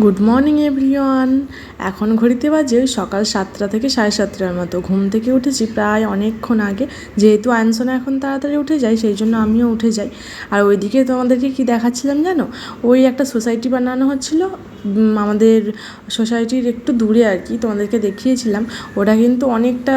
Good morning everyone. এখন ঘড়িতে বাজে সকাল 7টা থেকে 7:30টার মতো। ঘুম থেকে উঠেছি প্রায় অনেকক্ষণ আগে, যেহেতু আয়নসোনা এখন তাড়াতাড়ি উঠে যায় সেই জন্য আমিও উঠে যাই। আর ওইদিকে তোমাদেরকে কি দেখাচ্ছিলাম জানো, ওই একটা সোসাইটি বানানো হচ্ছিল আমাদের সোসাইটির একটু দূরে আর কি, তোমাদেরকে দেখিয়েছিলাম। ওটা কিন্তু অনেকটা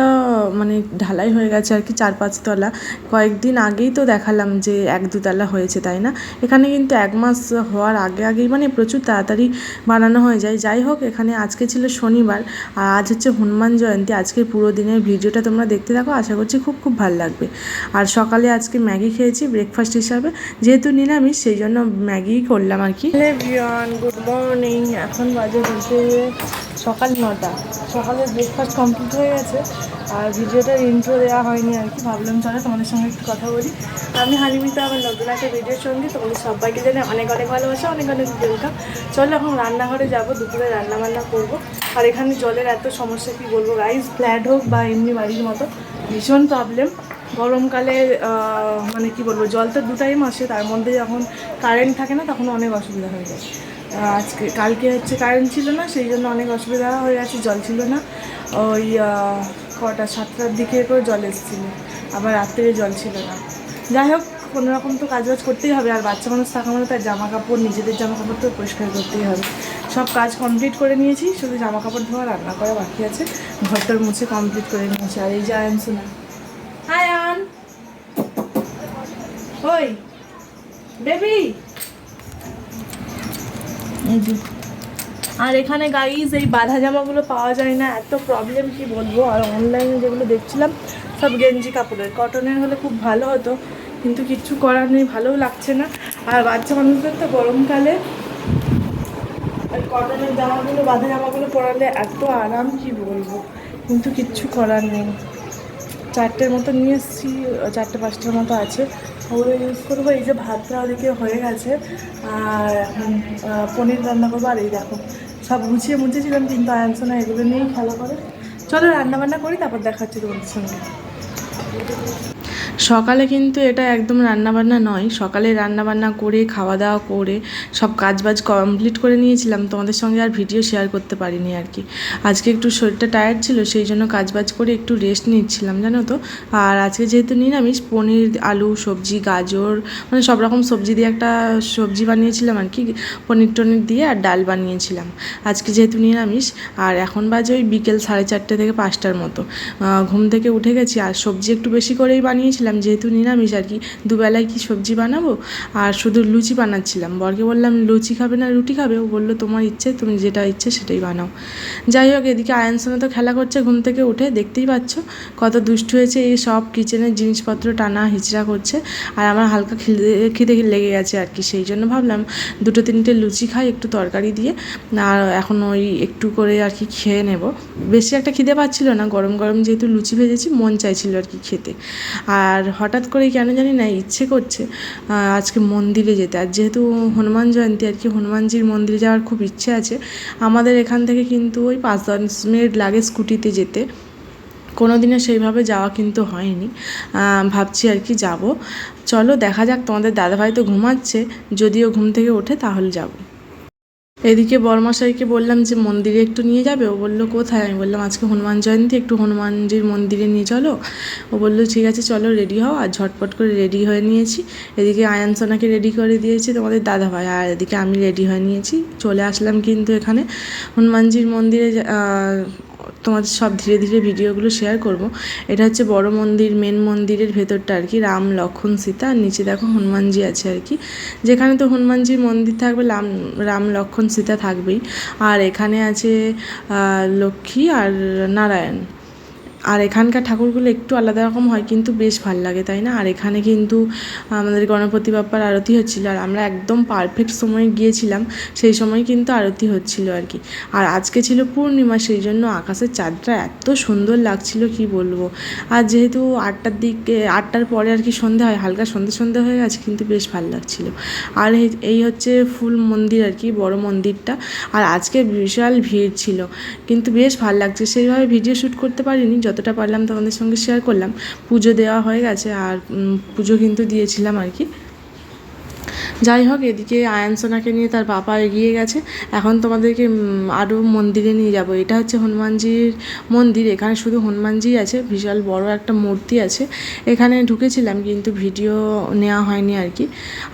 মানে ঢালাই হয়ে গেছে আর কি, 4-5 তলা। কয়েকদিন আগেই তো দেখালাম যে 1-2 তলা হয়েছে, তাই না? এখানে কিন্তু 1 মাস হওয়ার আগেই মানে প্রচুর তাড়াতাড়ি বানানো হয়ে যায়। যাই হোক, এখানে আজকে ছিল শনিবার আর আজ হচ্ছে হনুমান জয়ন্তী। আজকের পুরো দিনের ভিডিওটা তোমরা দেখতে থাকো, আশা করছি খুব খুব ভালো লাগবে। আর সকালে আজকে ম্যাগি খেয়েছি ব্রেকফাস্ট হিসাবে, যেহেতু নিরামিষ সেই জন্য ম্যাগিই করলাম আর কি। Everyone, good morning. এখন বাজে বলতে সকাল 9টা। সকালে ব্রেকফাস্ট কমপ্লিট হয়ে গেছে আর ভিডিওটার ইন্ট্রো দেওয়া হয়নি আর কি, ভাবলাম চলো তোমাদের সঙ্গে একটু কথা বলি। আমি হানিমিতা, আমার নতুন একটা ভিডিওর সঙ্গে তোমাদের সবাইকে জানাই অনেক অনেক ভালোবাসা, অনেক অনেক ওয়েলকাম। চলো এখন রান্নাঘরে যাবো, দুপুরে রান্নাবান্না করবো। আর এখানে জলের এত সমস্যা, কি বলবো গাইস, ফ্ল্যাট হোক বা এমনি বাড়ির মতো ভীষণ প্রবলেম। গরমকালে মানে কি বলবো, জল তো 2 টাইম আসে, তার মধ্যে যখন কারেন্ট থাকে না তখন অনেক অসুবিধা হয়ে যায়। কালকে হচ্ছে কারেন্ট ছিল না, সেই জন্য অনেক অসুবিধা হয়ে গেছে, জল ছিল না। ওই কটা 7টার দিকে করে জল এসেছিলো, আবার রাত্রে জল ছিল না। যাই হোক, কোনোরকম তো কাজবাজ করতেই হবে, আর বাচ্চা মানুষ থাকা মানে তার জামা কাপড়, নিজেদের জামা কাপড় তো পরিষ্কার করতেই হবে। সব কাজ কমপ্লিট করে নিয়েছি, শুধু জামা কাপড় ধোয়া, রান্না করা বাকি আছে। ঘরটার মুছে কমপ্লিট করে নিয়েছি। আর এই যে আয়নসোনা, হাই আন, ওই বেবি। আর এখানে গাইজ এই বাঁধা জামাগুলো পাওয়া যায় না, এত প্রবলেম কি বলবো। আর অনলাইনে যেগুলো দেখছিলাম সব গেঞ্জি কাপড়ের, কটনের হলে খুব ভালো হতো, কিন্তু কিচ্ছু করার নেই, ভালোও লাগছে না। আর বাচ্চা মানুষদের তো গরমকালে আর কটনের জামাগুলো, বাঁধা জামাগুলো পরালে এত আরাম কি বলবো, কিন্তু কিচ্ছু করার নেই। 4টের মতো নিয়ে এসেছি, 4টে-5টার মতো আছে, ওগুলো ইউজ করবো। এই যে ভাতটা ওদিকে হয়ে গেছে, আর এখন পনির রান্না করবো। আর এই দেখো সব গুছিয়ে মুছেছিলাম, কিন্তু আয়ানসোনা এগুলো নিয়েই খেলা করে। চলো রান্নাবান্না করি, তারপর দেখা হচ্ছে তোমাদের সঙ্গে। সকালে কিন্তু এটা একদম রান্নাবান্না নয়, সকালে রান্নাবান্না করে খাওয়া দাওয়া করে সব কাজবাজ কমপ্লিট করে নিয়েছিলাম, তোমাদের সঙ্গে আর ভিডিও শেয়ার করতে পারিনি আর কি। আজকে একটু শরীরটা টায়ার্ড ছিল, সেই জন্য কাজবাজ করে একটু রেস্ট নিচ্ছিলাম জানো তো। আর আজকে যেহেতু নিরামিষ, পনির, আলু, সবজি, গাজর, মানে সব রকম সবজি দিয়ে একটা সবজি বানিয়েছিলাম আর কি, পনির টনির দিয়ে, আর ডাল বানিয়েছিলাম আজকে যেহেতু নিরামিষ। আর এখন বাজে ওই বিকেল 4:30 থেকে 5টার মতো। ঘুম থেকে উঠে গেছি, আর সবজি একটু বেশি করেই বানিয়েছিলাম যেহেতু নিরামিষ আর কি। দুবেলায় কি সবজি বানাবো, আর শুধু লুচি বানাচ্ছিলাম। বরকে বললাম লুচি খাবে না রুটি খাবে, ও বললো তোমার ইচ্ছে, তুমি যেটা ইচ্ছে সেটাই বানাও। যাই হোক, এদিকে আয়নসোনা তো খেলা করছে ঘুম থেকে উঠে, দেখতেই পাচ্ছ কত দুষ্টু হয়েছে, এই সব কিচেনের জিনিসপত্র টানা হিচড়া করছে। আর আমার হালকা খিদে লেগে গেছে আর কি, সেই জন্য ভাবলাম 2-3টে লুচি খাই একটু তরকারি দিয়ে। আর এখন ওই একটু করে আর কি খেয়ে নেব, বেশি একটা খিদে পাচ্ছিল না, গরম গরম যেহেতু লুচি ভেজেছি মন চাইছিল আর কি খেতে। আর হঠাৎ করেই কেন জানি না ইচ্ছে করছে আজকে মন্দিরে যেতে, আর যেহেতু হনুমান জয়ন্তী আর কি, হনুমানজির মন্দিরে যাওয়ার খুব ইচ্ছে আছে। আমাদের এখান থেকে কিন্তু ওই 5-10 মিনিট লাগে স্কুটিতে যেতে, কোনো দিনও সেইভাবে যাওয়া কিন্তু হয়নি। ভাবছি আর কি যাব। চলো দেখা যাক, তোমাদের দাদাভাই তো ঘুমাচ্ছে, যদিও ঘুম থেকে ওঠে তাহলে যাব। এদিকে বরমশাইকে বললাম যে মন্দিরে একটু নিয়ে যাবে, ও বললো কোথায়, আমি বললাম আজকে হনুমান জয়ন্তী, একটু হনুমানজির মন্দিরে নিয়ে চলো। ও বললো ঠিক আছে চলো রেডি হও, আর ঝটপট করে রেডি হয়ে নিয়েছি। এদিকে আয়ানসোনাকে রেডি করে দিয়েছি তোমাদের দাদাভাই, আর এদিকে আমি রেডি হয়ে নিয়েছি, চলে আসলাম কিন্তু এখানে হনুমানজির মন্দিরে। তোমাদের সব ধীরে ধীরে ভিডিওগুলো শেয়ার করব। এটা হচ্ছে বড় মন্দির, মেন মন্দিরের ভেতরটা আর কি, রাম, লক্ষ্মণ, সীতা, আর নিচে দেখো হনুমানজি আছে আর কি। যেখানে তো হনুমানজির মন্দির থাকবে, রাম, লক্ষ্মণ, সীতা থাকবেই। আর এখানে আছে লক্ষ্মী আর নারায়ণ। আর এখানকার ঠাকুরগুলো একটু আলাদা রকম হয়, কিন্তু বেশ ভালো লাগে, তাই না? আর এখানে কিন্তু আমাদের গণপতি বাপ্পার আরতি হচ্ছিল, আর আমরা একদম পারফেক্ট সময়ে গিয়েছিলাম, সেই সময় কিন্তু আরতি হচ্ছিল আর কি। আর আজকে ছিল পূর্ণিমা, সেই জন্য আকাশের চাঁদটা এত সুন্দর লাগছিল কি বলবো। আর যেহেতু 8টার দিকে, 8টার পরে আর কি সন্ধে হয়, হালকা সন্ধে সন্ধে হয়ে গেছে, কিন্তু বেশ ভালো লাগছিল। আর এই হচ্ছে ফুল মন্দির আর কি, বড় মন্দিরটা। আর আজকে বিশাল ভিড় ছিল, কিন্তু বেশ ভালো লাগছে। সেইভাবে ভিডিও শ্যুট করতে পারিনি, যতটা পারলাম তোমাদের সঙ্গে শেয়ার করলাম। পুজো দেওয়া হয়ে গেছে, আর পুজো কিন্তু দিয়েছিলাম আর কি। যাই হোক, এদিকে আয়ানসোনাকে নিয়ে তার বাবা এগিয়ে গেছে। এখন তোমাদেরকে আরও মন্দিরে নিয়ে যাব। এটা হচ্ছে হনুমানজির মন্দির। এখানে শুধু হনুমানজি আছে, বিশাল বড় একটা মূর্তি আছে। এখানে ঢুকেছিলাম কিন্তু ভিডিও নেওয়া হয়নি আর কি।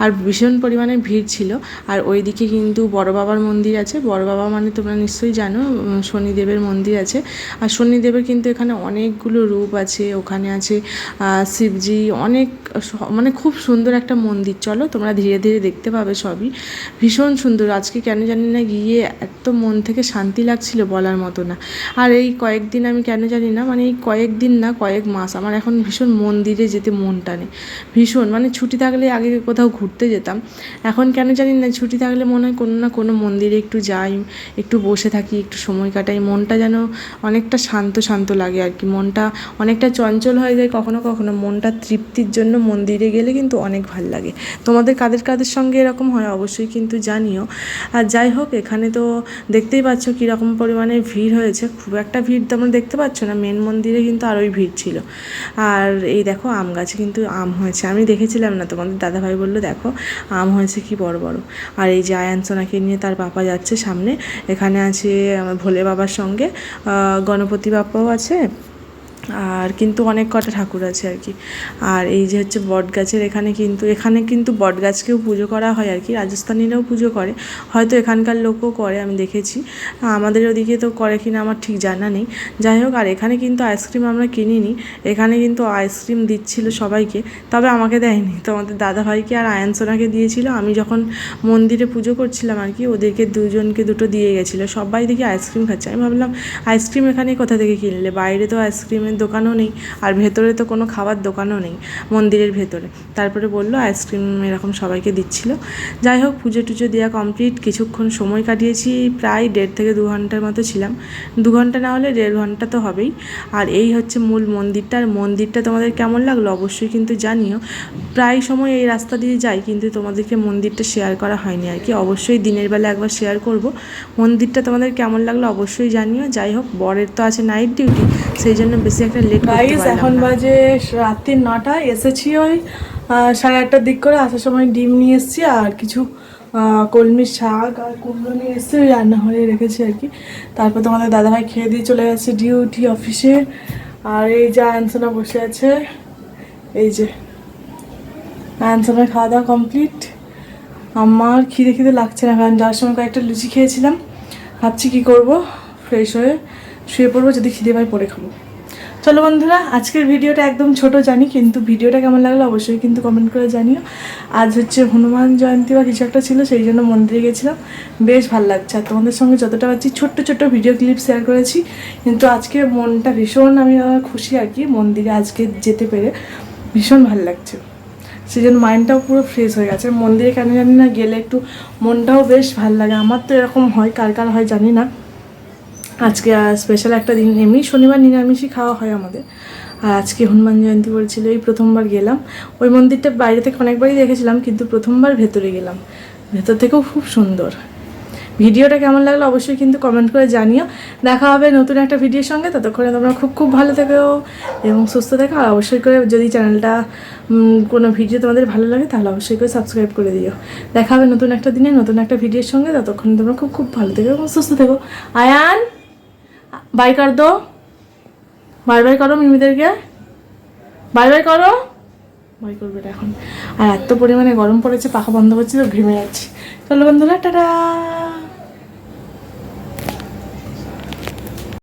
আর ভীষণ পরিমাণে ভিড় ছিল। আর ওইদিকে কিন্তু বড় বাবার মন্দির আছে। বড় বাবা মানে তোমরা নিশ্চয়ই জানো, শনিদেবের মন্দির আছে। আর শনিদেবের কিন্তু এখানে অনেকগুলো রূপ আছে। ওখানে আছে শিবজি, অনেক মানে খুব সুন্দর একটা মন্দির। চলো তোমরা ধীরে ধীরে দেখতে পাবে সবই। ভীষণ সুন্দর। আজকে কেন জানি না গিয়ে এত মন থেকে শান্তি লাগছিল বলার মতো না। আর এই কয়েকদিন আমি কেন জানি না, মানে এই কয়েকদিন না কয়েক মাস আমার এখন ভীষণ মন্দিরে যেতে মন টানে। ভীষণ মানে ছুটি থাকলে আগে কোথাও ঘুরতে যেতাম, এখন কেন জানি না ছুটি থাকলে মনে হয় কোনো না কোনো মন্দিরে একটু যাই, একটু বসে থাকি, একটু সময় কাটাই। মনটা যেন অনেকটা শান্ত শান্ত লাগে আর কি। মনটা অনেকটা চঞ্চল হয়ে যায় কখনো কখনো। মনটা তৃপ্তির জন্য মন্দিরে গেলে কিন্তু অনেক ভাল লাগে। তোমাদের কাদের কাদের সঙ্গে এরকম হয় অবশ্যই কিন্তু জানিও। আর যাই হোক, এখানে তো দেখতেই পাচ্ছ কীরকম পরিমাণে ভিড় হয়েছে। খুব একটা ভিড় তোমরা দেখতে পাচ্ছ না, মেন মন্দিরে কিন্তু আরোই ভিড় ছিল। আর এই দেখো আম গাছে কিন্তু আম হয়েছে, আমি দেখেছিলাম না, তোমাদের দাদাভাই বললো দেখো আম হয়েছে কি বড় বড়। আর এই যে আয়ানসোনাকে নিয়ে তার বাবা যাচ্ছে সামনে। এখানে আছে ভোলে বাবার সঙ্গে গণপতি বাপ্পাও আছে, আর কিন্তু অনেক কটা ঠাকুর আছে আর কি। আর এই যে হচ্ছে বট গাছের এখানে কিন্তু বট গাছকেও পুজো করা হয় আর কি। রাজস্থানীরাও পুজো করে, হয়তো এখানকার লোকও করে, আমি দেখেছি। আমাদের ওদিকে তো করে কিনা আমার ঠিক জানা নেই। যাই হোক, আর এখানে কিন্তু আইসক্রিম আমরা কিনিনি। এখানে কিন্তু আইসক্রিম দিচ্ছিল সবাইকে, তবে আমাকে দেয়নি, তোমাদের দাদাভাইকে আর আয়ানসোনাকে দিয়েছিল। আমি যখন মন্দিরে পুজো করছিলাম আর কি, ওদেরকে দুজনকে দুটো দিয়ে গেছিলো। সবাই দেখি আইসক্রিম খাচ্ছে। আমি ভাবলাম আইসক্রিম এখানে কোথা থেকে কিনলে, বাইরে তো আইসক্রিমের দোকানও নেই, আর ভেতরে তো কোনো খাবার দোকানও নেই মন্দিরের ভেতরে। তারপরে বললো আইসক্রিম এরকম সবাইকে দিচ্ছিল। যাই হোক, পুজো টুজো দেওয়া কমপ্লিট। কিছুক্ষণ সময় কাটিয়েছি, প্রায় 1.5 থেকে 2 ঘন্টার মতো ছিলাম। 2 ঘন্টা না হলে 1.5 ঘন্টা তো হবেই। আর এই হচ্ছে মূল মন্দিরটা। আর মন্দিরটা তোমাদের কেমন লাগলো অবশ্যই কিন্তু জানিও। প্রায় সময় এই রাস্তা দিয়ে যাই, কিন্তু তোমাদেরকে মন্দিরটা শেয়ার করা হয়নি আর কি। অবশ্যই দিনের বেলা একবার শেয়ার করব মন্দিরটা। তোমাদের কেমন লাগলো অবশ্যই জানিও। যাই হোক, বরের তো আছে নাইট ডিউটি, সেই জন্য বেশি একটা লেট করতে পারলাম না। এখন বাজে রাত্রি 9টা। এসেছি ওই 8:30টার দিক করে। আসার সময় ডিম নিয়ে এসেছি আর কিছু কলমির শাক আর কুমড়ো নিয়ে এসেছি, ওই রান্নাঘরে রেখেছি আর কি। তারপর তোমাদের দাদাভাই খেয়ে দিয়ে চলে গেছে ডিউটি অফিসে। আর এই যে আয়ানসোনা বসে আছে, এই যে আয়ানসোনার খাওয়া দাওয়া কমপ্লিট। আমার খিদে খিদে লাগছে না, কারণ যাওয়ার সময় কয়েকটা লুচি খেয়েছিলাম। ভাবছি কী করব, ফ্রেশ হয়ে শুয়ে পড়বো, যদি খিদে পাই পরে খাবো। চলো বন্ধুরা, আজকের ভিডিওটা একদম ছোট জানি, কিন্তু ভিডিওটা কেমন লাগলো অবশ্যই কিন্তু কমেন্ট করে জানিও। আজ হচ্ছে হনুমান জয়ন্তী বা কিছু একটা ছিল, সেই জন্য মন্দিরে গেছিলাম। বেশ ভালো লাগছে। আর তোমাদের সঙ্গে যতটা পারছি ছোট্ট ছোট্ট ভিডিও ক্লিপ শেয়ার করেছি, কিন্তু আজকে মনটা ভীষণ আমি খুশি আর কি। মন্দিরে আজকে যেতে পেরে ভীষণ ভালো লাগছে, সেই জন্য মাইন্ডটাও পুরো ফ্রেশ হয়ে গেছে। মন্দিরে কেন জানি না গেলে একটু মনটাও বেশ ভালো লাগে। আমার তো এরকম হয়, কার কার হয় জানি না। আজকে স্পেশাল একটা দিন, এমনি শনিবার নিরামিষই খাওয়া হয় আমাদের। আর আজকে হনুমান জয়ন্তী বলছিল, এই প্রথমবার গেলাম। ওই মন্দিরটা বাইরে থেকে অনেকবারই দেখেছিলাম, কিন্তু প্রথমবার ভেতরে গেলাম। ভেতর থেকেও খুব সুন্দর। ভিডিওটা কেমন লাগলো অবশ্যই কিন্তু কমেন্ট করে জানিও। দেখা হবে নতুন একটা ভিডিওর সঙ্গে। ততক্ষণে তোমরা খুব খুব ভালো থেকো এবং সুস্থ থেকো। আর অবশ্যই করে যদি চ্যানেলটা কোনো ভিডিও তোমাদের ভালো লাগে তাহলে অবশ্যই করে সাবস্ক্রাইব করে দিও। দেখা হবে নতুন একটা দিনে নতুন একটা ভিডিওর সঙ্গে। ততক্ষণে তোমরা খুব খুব ভালো থেকো এবং সুস্থ থেকো। আয়ান বাই কর দো, বাই বাই করো মিমিদেরকে, বাই বাই করো। বাই করবে এখন। আর এত পরিমাণে গরম পড়েছে, পাখা বন্ধ করছি তো ঘেমে যাচ্ছি। চলো বন্ধুরা, টাটা।